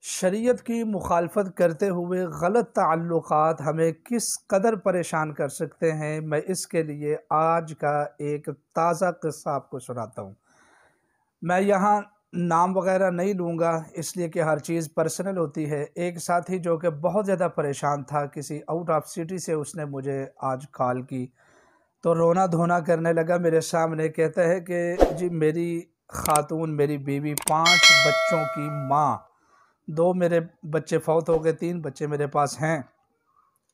شریعت کی مخالفت کرتے ہوئے غلط تعلقات ہمیں کس قدر پریشان کر سکتے ہیں، میں اس کے لیے آج کا ایک تازہ قصہ آپ کو سناتا ہوں۔ میں یہاں نام وغیرہ نہیں لوں گا اس لیے کہ ہر چیز پرسنل ہوتی ہے۔ ایک ساتھی جو کہ بہت زیادہ پریشان تھا، کسی آؤٹ آف سٹی سے اس نے مجھے آج کال کی تو رونا دھونا کرنے لگا میرے سامنے، کہتا ہے کہ جی میری خاتون، میری بیوی 5 بچوں کی ماں، 2 میرے بچے فوت ہو گئے، 3 بچے میرے پاس ہیں،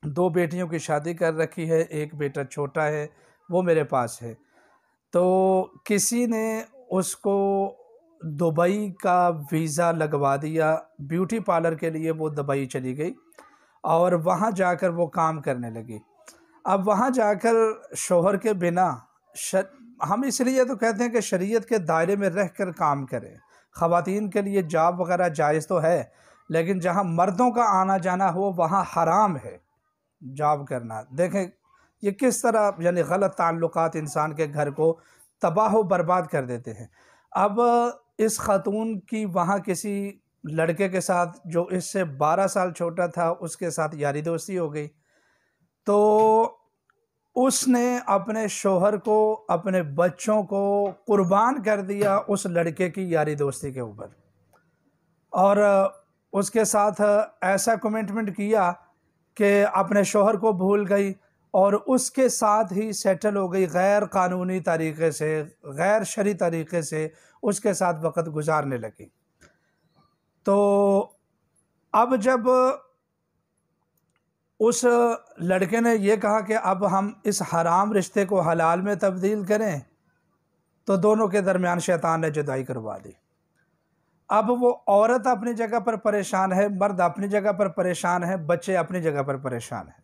2 بیٹیوں کی شادی کر رکھی ہے، ایک بیٹا چھوٹا ہے وہ میرے پاس ہے۔ تو کسی نے اس کو دبئی کا ویزا لگوا دیا، بیوٹی پارلر کے لیے وہ دبئی چلی گئی اور وہاں جا کر وہ کام کرنے لگی۔ اب وہاں جا کر شوہر کے بنا، ہم اس لیے تو کہتے ہیں کہ شریعت کے دائرے میں رہ کر کام کریں۔ خواتین کے لیے جاب وغیرہ جائز تو ہے، لیکن جہاں مردوں کا آنا جانا ہو وہاں حرام ہے جاب کرنا۔ دیکھیں یہ کس طرح یعنی غلط تعلقات انسان کے گھر کو تباہ و برباد کر دیتے ہیں۔ اب اس خاتون کی وہاں کسی لڑکے کے ساتھ جو اس سے 12 سال چھوٹا تھا، اس کے ساتھ یاری دوستی ہو گئی، تو اس نے اپنے شوہر کو، اپنے بچوں کو قربان کر دیا اس لڑکے کی یاری دوستی کے اوپر، اور اس کے ساتھ ایسا کمٹمنٹ کیا کہ اپنے شوہر کو بھول گئی اور اس کے ساتھ ہی سیٹل ہو گئی، غیر قانونی طریقے سے، غیر شرعی طریقے سے اس کے ساتھ وقت گزارنے لگی۔ تو اب جب اس لڑکے نے یہ کہا کہ اب ہم اس حرام رشتے کو حلال میں تبدیل کریں، تو دونوں کے درمیان شیطان نے جدائی کروا دی۔ اب وہ عورت اپنی جگہ پر پریشان ہے، مرد اپنی جگہ پر پریشان ہے، بچے اپنی جگہ پر پریشان ہیں۔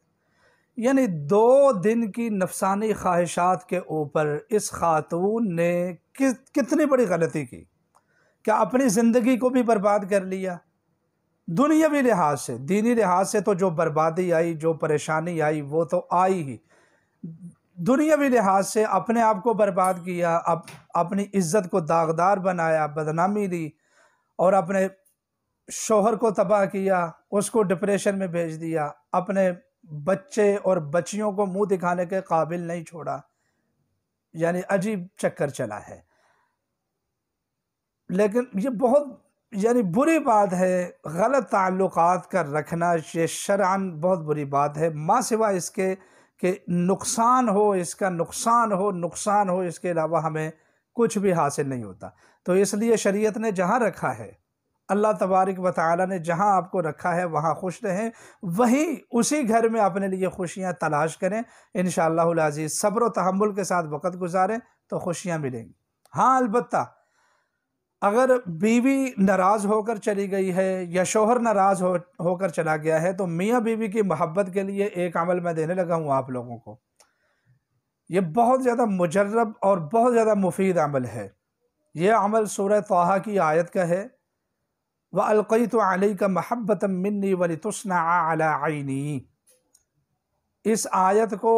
یعنی 2 دن کی نفسانی خواہشات کے اوپر اس خاتون نے کتنی بڑی غلطی کی کہ اپنی زندگی کو بھی برباد کر لیا۔ دنیاوی لحاظ سے، دینی لحاظ سے تو جو بربادی آئی، جو پریشانی آئی وہ تو آئی ہی، دنیاوی لحاظ سے اپنے آپ کو برباد کیا، اپنی عزت کو داغدار بنایا، بدنامی دی، اور اپنے شوہر کو تباہ کیا، اس کو ڈپریشن میں بھیج دیا، اپنے بچے اور بچیوں کو منہ دکھانے کے قابل نہیں چھوڑا۔ یعنی عجیب چکر چلا ہے۔ لیکن یہ بہت بری بات ہے، غلط تعلقات کا رکھنا یہ شرعاً بہت بری بات ہے، ما سوا اس کے کہ نقصان ہو، اس کا نقصان ہو، اس کے علاوہ ہمیں کچھ بھی حاصل نہیں ہوتا۔ تو اس لیے شریعت نے جہاں رکھا ہے، اللہ تبارک و تعالی نے جہاں آپ کو رکھا ہے وہاں خوش رہیں، وہیں اسی گھر میں اپنے لیے خوشیاں تلاش کریں، انشاءاللہ العزیز صبر و تحمل کے ساتھ وقت گزاریں تو خوشیاں ملیں گی۔ ہاں البتہ اگر بیوی ناراض ہو کر چلی گئی ہے یا شوہر ناراض ہو کر چلا گیا ہے، تو میاں بیوی کی محبت کے لیے ایک عمل میں دینے لگا ہوں آپ لوگوں کو۔ یہ بہت زیادہ مجرب اور بہت زیادہ مفید عمل ہے۔ یہ عمل سورہ طٰہٰ کی آیت کا ہے، وَأَلْقَيْتُ عَلَيْكَ مَحَبَّةً مِّنِّي وَلِتُصْنَعَ عَلَىٰ عَيْنِي۔ اس آیت کو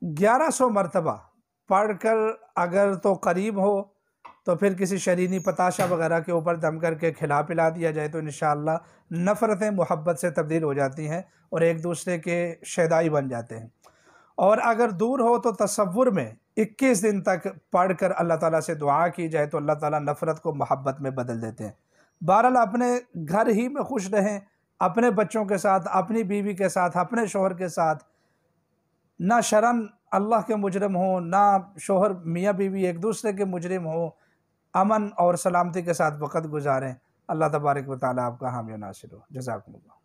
1100 مرتبہ پڑھ کر اگر تو قریب ہو تو پھر کسی شرینی پتاشا وغیرہ کے اوپر دم کر کے کھلا پلا دیا جائے تو انشاءاللہ نفرتیں محبت سے تبدیل ہو جاتی ہیں اور ایک دوسرے کے شیدائی بن جاتے ہیں۔ اور اگر دور ہو تو تصور میں 21 دن تک پڑھ کر اللہ تعالیٰ سے دعا کی جائے تو اللہ تعالیٰ نفرت کو محبت میں بدل دیتے ہیں۔ بہرحال اپنے گھر ہی میں خوش رہیں، اپنے بچوں کے ساتھ، اپنی بیوی کے ساتھ، اپنے شوہر کے ساتھ، نہ شرعاً اللہ کے مجرم ہوں، نہ شوہر میاں بیوی ایک دوسرے کے مجرم ہوں، امن اور سلامتی کے ساتھ وقت گزاریں۔ اللہ تبارک و تعالیٰ آپ کا حامی و ناصر ہو۔ جزاکم اللہ۔